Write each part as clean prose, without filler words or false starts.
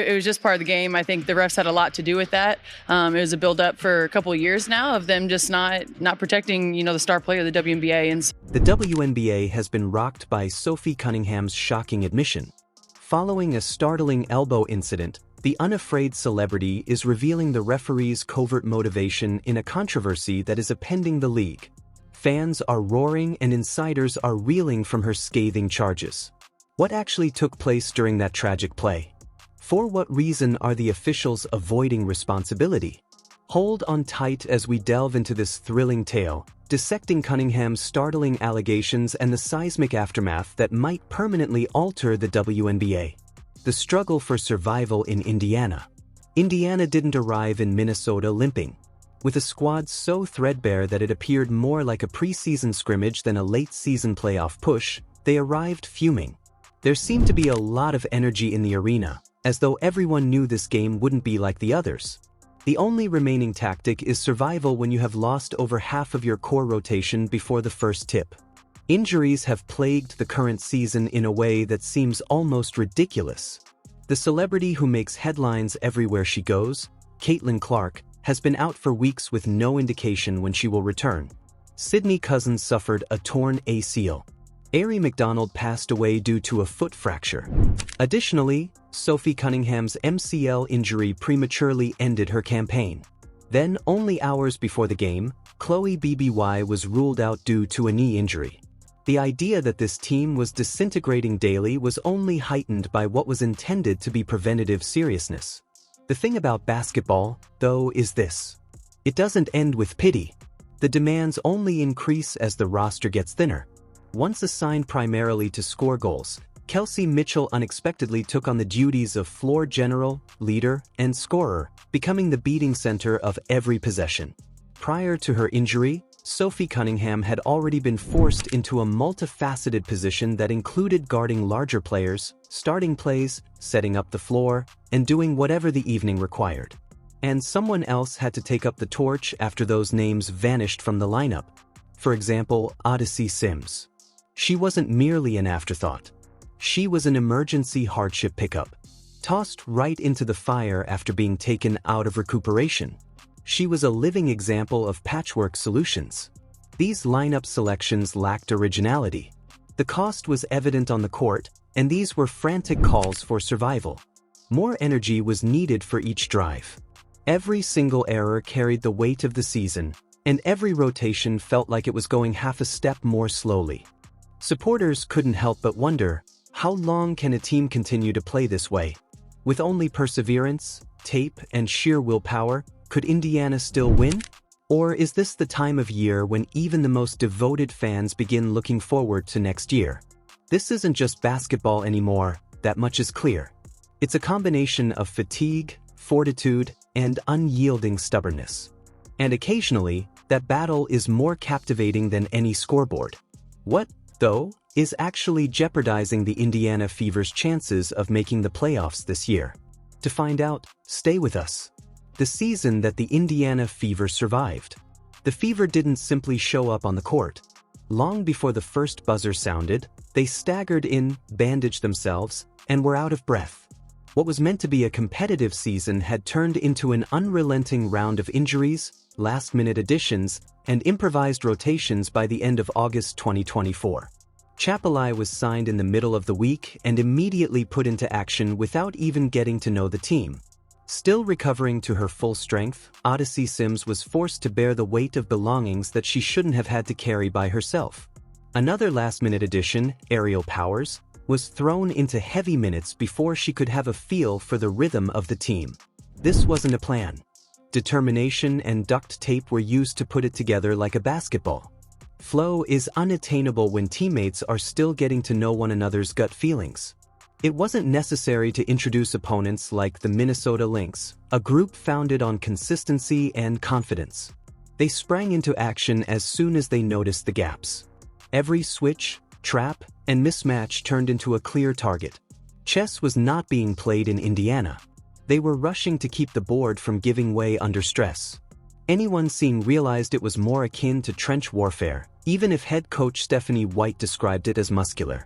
It was just part of the game. I think the refs had a lot to do with that. It was a build-up for a couple of years now of them just not protecting, the star player of the WNBA. And the WNBA has been rocked by Sophie Cunningham's shocking admission. Following a startling elbow incident, the unafraid celebrity is revealing the referee's covert motivation in a controversy that is upending the league. Fans are roaring and insiders are reeling from her scathing charges. What actually took place during that tragic play? For what reason are the officials avoiding responsibility? Hold on tight as we delve into this thrilling tale, dissecting Cunningham's startling allegations and the seismic aftermath that might permanently alter the WNBA. The struggle for survival in Indiana. Indiana didn't arrive in Minnesota limping. With a squad so threadbare that it appeared more like a preseason scrimmage than a late-season playoff push, they arrived fuming. There seemed to be a lot of energy in the arena, as though everyone knew this game wouldn't be like the others. The only remaining tactic is survival when you have lost over half of your core rotation before the first tip. Injuries have plagued the current season in a way that seems almost ridiculous. The celebrity who makes headlines everywhere she goes, Caitlin Clark, has been out for weeks with no indication when she will return. Sydney Cousins suffered a torn ACL. Arie McDonald passed away due to a foot fracture. Additionally, Sophie Cunningham's MCL injury prematurely ended her campaign. Then, only hours before the game, Chloe BBY was ruled out due to a knee injury. The idea that this team was disintegrating daily was only heightened by what was intended to be preventative seriousness. The thing about basketball, though, is this. It doesn't end with pity. The demands only increase as the roster gets thinner. Once assigned primarily to score goals, Kelsey Mitchell unexpectedly took on the duties of floor general, leader, and scorer, becoming the beating center of every possession. Prior to her injury, Sophie Cunningham had already been forced into a multifaceted position that included guarding larger players, starting plays, setting up the floor, and doing whatever the evening required. And someone else had to take up the torch after those names vanished from the lineup. For example, Odyssey Sims. She wasn't merely an afterthought. She was an emergency hardship pickup, tossed right into the fire after being taken out of recuperation. She was a living example of patchwork solutions. These lineup selections lacked originality. The cost was evident on the court, and these were frantic calls for survival. More energy was needed for each drive. Every single error carried the weight of the season, and every rotation felt like it was going half a step more slowly. Supporters couldn't help but wonder, how long can a team continue to play this way? With only perseverance, tape, and sheer willpower, could Indiana still win? Or is this the time of year when even the most devoted fans begin looking forward to next year? This isn't just basketball anymore, that much is clear. It's a combination of fatigue, fortitude, and unyielding stubbornness. And occasionally, that battle is more captivating than any scoreboard. What, though, is actually jeopardizing the Indiana Fever's chances of making the playoffs this year? To find out, stay with us. The season that the Indiana Fever survived. The Fever didn't simply show up on the court. Long before the first buzzer sounded, they staggered in, bandaged themselves, and were out of breath. What was meant to be a competitive season had turned into an unrelenting round of injuries, last-minute additions, and improvised rotations by the end of August 2024. Chapelai was signed in the middle of the week and immediately put into action without even getting to know the team. Still recovering to her full strength, Odyssey Sims was forced to bear the weight of belongings that she shouldn't have had to carry by herself. Another last-minute addition, Aerial Powers, was thrown into heavy minutes before she could have a feel for the rhythm of the team. This wasn't a plan. Determination and duct tape were used to put it together like a basketball. Flow is unattainable when teammates are still getting to know one another's gut feelings. It wasn't necessary to introduce opponents like the Minnesota Lynx, a group founded on consistency and confidence. They sprang into action as soon as they noticed the gaps. Every switch, trap, and mismatch turned into a clear target. Chess was not being played in Indiana. They were rushing to keep the board from giving way under stress. Anyone seeing realized it was more akin to trench warfare, even if head coach Stephanie White described it as muscular.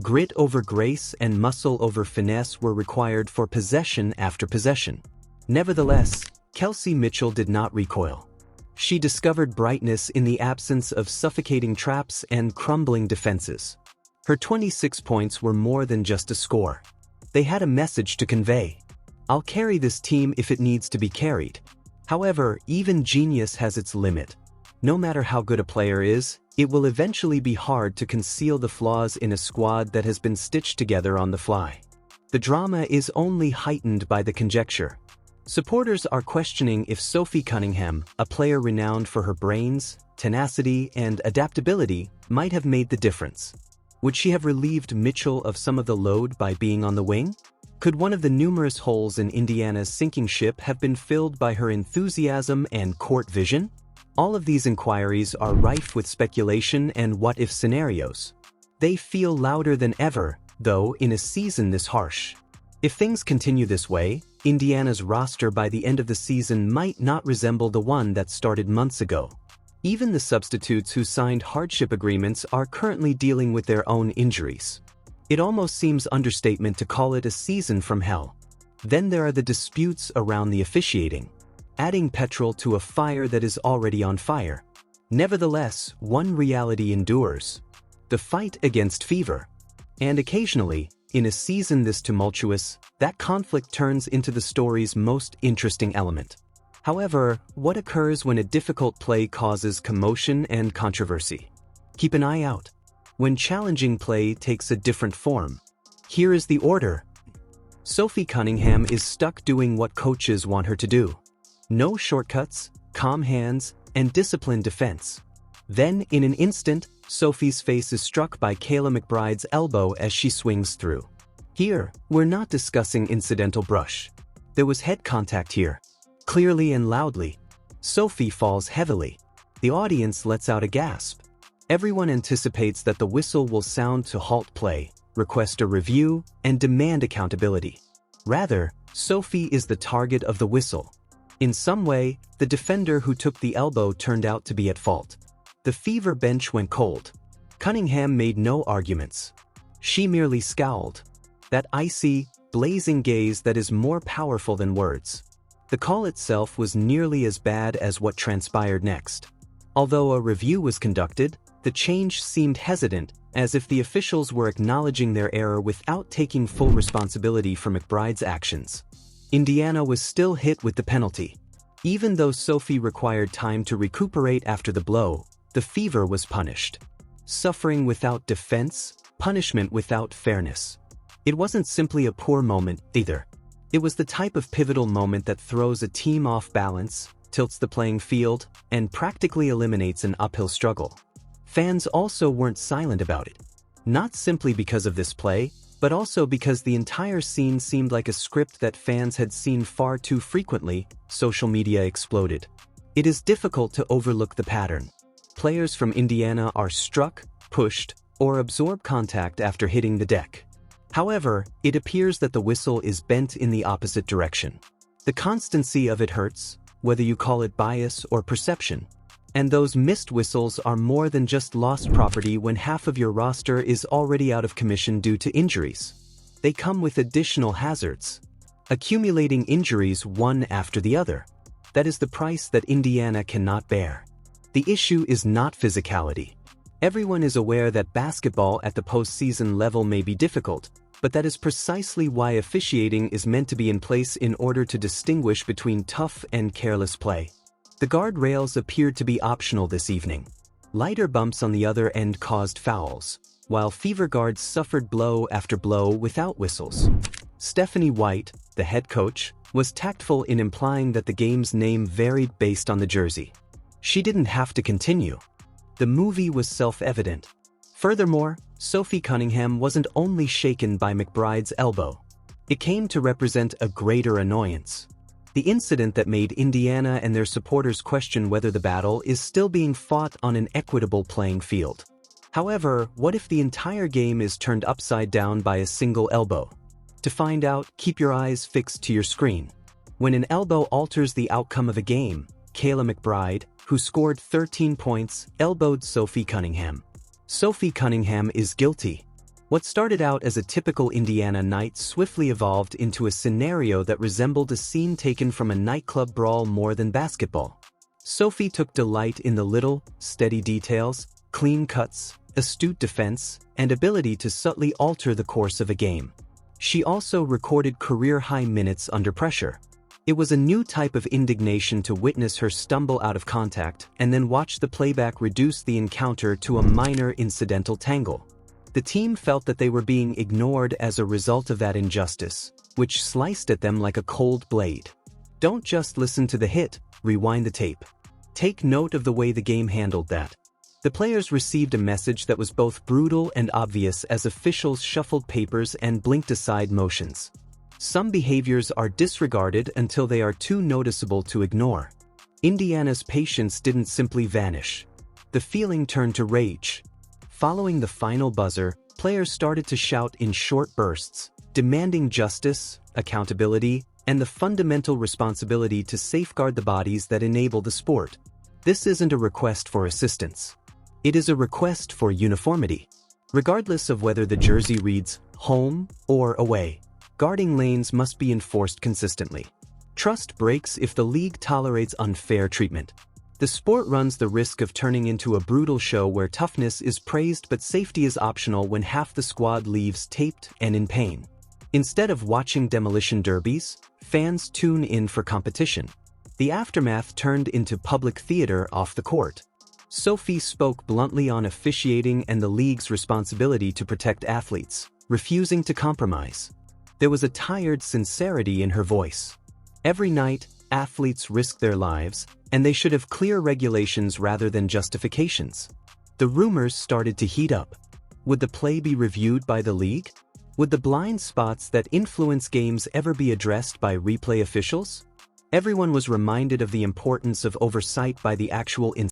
Grit over grace and muscle over finesse were required for possession after possession. Nevertheless, Kelsey Mitchell did not recoil. She discovered brightness in the absence of suffocating traps and crumbling defenses. Her 26 points were more than just a score. They had a message to convey. I'll carry this team if it needs to be carried. However, even genius has its limit. No matter how good a player is, it will eventually be hard to conceal the flaws in a squad that has been stitched together on the fly. The drama is only heightened by the conjecture. Supporters are questioning if Sophie Cunningham, a player renowned for her brains, tenacity, and adaptability, might have made the difference. Would she have relieved Mitchell of some of the load by being on the wing? Could one of the numerous holes in Indiana's sinking ship have been filled by her enthusiasm and court vision? All of these inquiries are rife with speculation and what-if scenarios. They feel louder than ever, though, in a season this harsh. If things continue this way, Indiana's roster by the end of the season might not resemble the one that started months ago. Even the substitutes who signed hardship agreements are currently dealing with their own injuries. It almost seems understatement to call it a season from hell. Then there are the disputes around the officiating, adding petrol to a fire that is already on fire. Nevertheless, one reality endures: the fight against fever. And occasionally, in a season this tumultuous, that conflict turns into the story's most interesting element. However, what occurs when a difficult play causes commotion and controversy? Keep an eye out. When challenging play takes a different form. Here is the order. Sophie Cunningham is stuck doing what coaches want her to do. No shortcuts, calm hands, and disciplined defense. Then, in an instant, Sophie's face is struck by Kayla McBride's elbow as she swings through. Here, we're not discussing incidental brush. There was head contact here. Clearly and loudly. Sophie falls heavily. The audience lets out a gasp. Everyone anticipates that the whistle will sound to halt play, request a review, and demand accountability. Rather, Sophie is the target of the whistle. In some way, the defender who took the elbow turned out to be at fault. The Fever bench went cold. Cunningham made no arguments. She merely scowled. That icy, blazing gaze that is more powerful than words. The call itself was nearly as bad as what transpired next. Although a review was conducted, the change seemed hesitant, as if the officials were acknowledging their error without taking full responsibility for McBride's actions. Indiana was still hit with the penalty. Even though Sophie required time to recuperate after the blow, the Fever was punished. Suffering without defense, punishment without fairness. It wasn't simply a poor moment, either. It was the type of pivotal moment that throws a team off balance, tilts the playing field, and practically eliminates an uphill struggle. Fans also weren't silent about it. Not simply because of this play, but also because the entire scene seemed like a script that fans had seen far too frequently. Social media exploded. It is difficult to overlook the pattern. Players from Indiana are struck, pushed, or absorb contact after hitting the deck. However, it appears that the whistle is bent in the opposite direction. The constancy of it hurts, whether you call it bias or perception. And those missed whistles are more than just lost property when half of your roster is already out of commission due to injuries. They come with additional hazards. Accumulating injuries one after the other. That is the price that Indiana cannot bear. The issue is not physicality. Everyone is aware that basketball at the postseason level may be difficult, but that is precisely why officiating is meant to be in place in order to distinguish between tough and careless play. The guardrails appeared to be optional this evening. Lighter bumps on the other end caused fouls, while Fever guards suffered blow after blow without whistles. Stephanie White, the head coach, was tactful in implying that the game's name varied based on the jersey. She didn't have to continue. The movie was self-evident. Furthermore, Sophie Cunningham wasn't only shaken by McBride's elbow. It came to represent a greater annoyance. The incident that made Indiana and their supporters question whether the battle is still being fought on an equitable playing field. However, what if the entire game is turned upside down by a single elbow? To find out, keep your eyes fixed to your screen. When an elbow alters the outcome of a game, Kayla McBride, who scored 13 points, elbowed Sophie Cunningham. Sophie Cunningham is guilty. What started out as a typical Indiana night swiftly evolved into a scenario that resembled a scene taken from a nightclub brawl more than basketball. Sophie took delight in the little, steady details, clean cuts, astute defense, and ability to subtly alter the course of a game. She also recorded career-high minutes under pressure. It was a new type of indignation to witness her stumble out of contact and then watch the playback reduce the encounter to a minor incidental tangle. The team felt that they were being ignored as a result of that injustice, which sliced at them like a cold blade. Don't just listen to the hit, rewind the tape. Take note of the way the game handled that. The players received a message that was both brutal and obvious as officials shuffled papers and blinked aside motions. Some behaviors are disregarded until they are too noticeable to ignore. Indiana's patience didn't simply vanish. The feeling turned to rage. Following the final buzzer, players started to shout in short bursts, demanding justice, accountability, and the fundamental responsibility to safeguard the bodies that enable the sport. This isn't a request for assistance. It is a request for uniformity. Regardless of whether the jersey reads home or away, guarding lanes must be enforced consistently. Trust breaks if the league tolerates unfair treatment. The sport runs the risk of turning into a brutal show where toughness is praised but safety is optional when half the squad leaves taped and in pain. Instead of watching demolition derbies, fans tune in for competition. The aftermath turned into public theater off the court. Sophie spoke bluntly on officiating and the league's responsibility to protect athletes, refusing to compromise. There was a tired sincerity in her voice. Every night, athletes risk their lives, and they should have clear regulations rather than justifications. The rumors started to heat up. Would the play be reviewed by the league? Would the blind spots that influence games ever be addressed by replay officials? Everyone was reminded of the importance of oversight by the actual